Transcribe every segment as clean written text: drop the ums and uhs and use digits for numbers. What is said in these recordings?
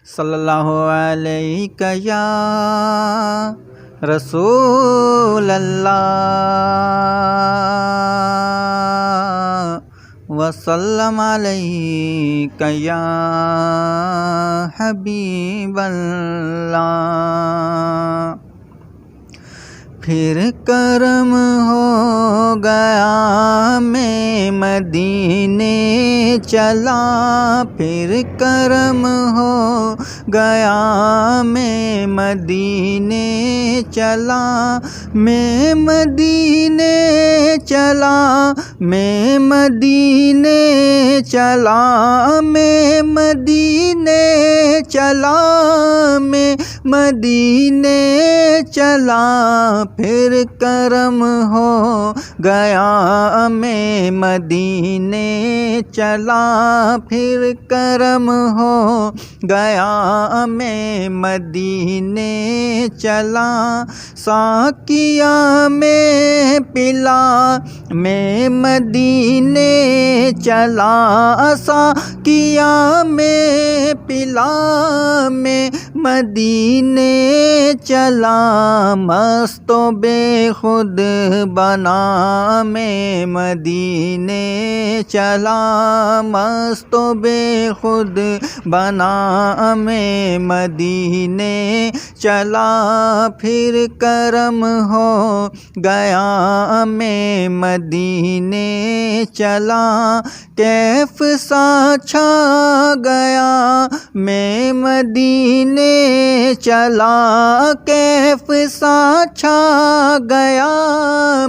सल्लल्लाहु अलैहि या रसूल अल्लाह वसल्लम अलैका या हबीब अल्लाह। फिर करम हो गया मैं मदीने चला, फिर करम हो गया मैं मदीने चला, मैं मदीने चला, मैं मदीने चला, मैं मदीने चला, मैं मदीने चला, फिर करम हो गया मैं मदीने चला, फिर करम हो गया मैं मदीने चला। साकिया में पिला मैं मदीने चला, साकिया में पिला मैं मदीने चला, मस्तो बेखुद बना मैं मदीने चला, मस्तो बेखुद बना मैं मदीने चला, फिर करम हो गया मैं मदीने चला। कैफ सा छा गया मैं मदीने चला, कैफ सा छा गया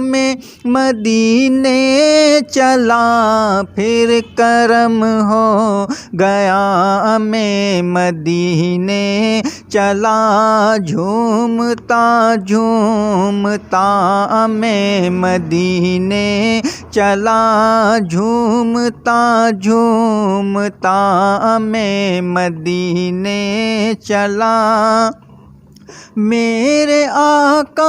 मैं मदीने चला, फिर करम हो गया मैं मदीने चला, झूमता झूमता मैं मदीने चला, झूमता झूमता मैं मदीने चला। मेरे आका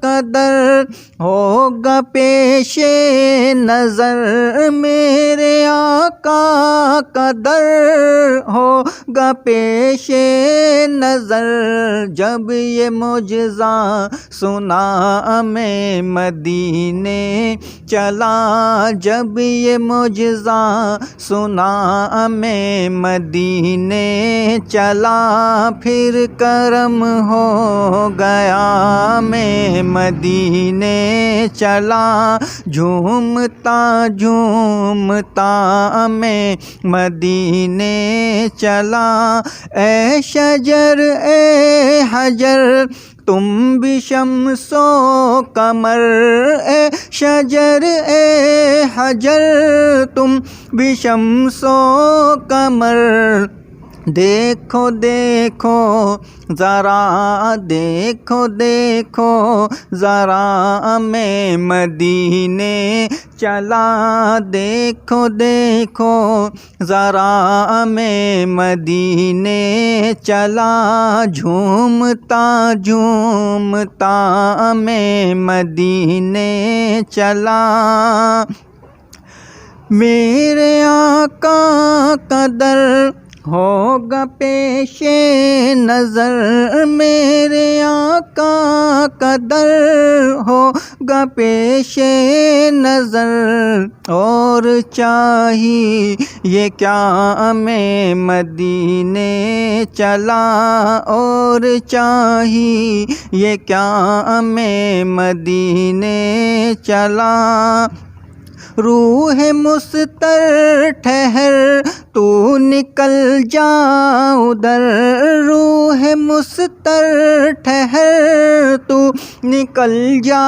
कदर होगा पेशे नज़र, मेरे आका कदर होगा पेशे नज़र, जब ये मुजज़ा सुना मैं मदीने चला, जब ये मुजज़ा सुना मैं मदीने चला, फिर करम हो गया मैं मदीने चला, झूमता झूमता मैं मदीने चला। ए शजर ए हजर तुम भी शम्सो कमर, ए शजर ए हजर तुम भी शम्सो कमर, देखो देखो ज़रा देखो देखो ज़रा मैं मदीने चला, देखो देखो ज़रा मैं मदीने चला, झूमता झूमता मैं मदीने चला। मेरे आका कदर होगा पेशे नज़र, मेरे आका कदर होगा पेशे नज़र, और चाहिए क्या मैं मदीने चला, और चाहिए क्या मैं मदीने चला। रूह मुस्तर ठहर तू निकल जा उधर, रूह मुस्तर ठहर तू निकल जा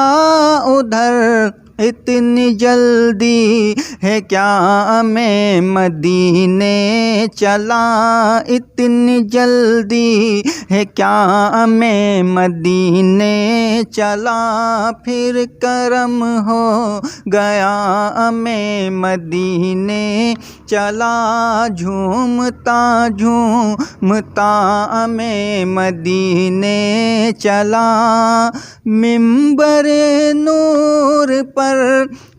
उधर, इतनी जल्दी है क्या मैं मदीने चला, इतनी जल्दी है क्या मैं मदीने चला, फिर करम हो गया मैं मदीने चला, झूमता झूमता मैं मदीने चला। मिंबर नूर पर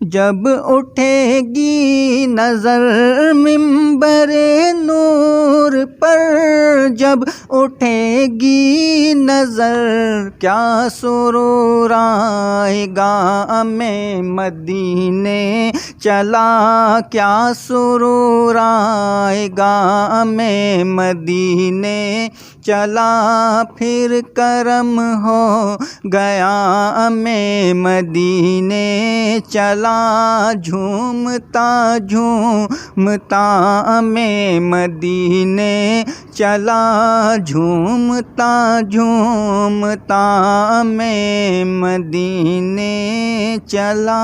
जब उठेगी नज़र मिंबरे नूर पर, जब उठेगी नज़र क्या सुरूर आएगा मैं मदीने चला, क्या सुरूर आएगा मैं मदीने चला, फिर करम हो गया मैं मदीने चला, झूमता झूमता मैं मदीने चला, झूमता झूमता मैं मदीने चला।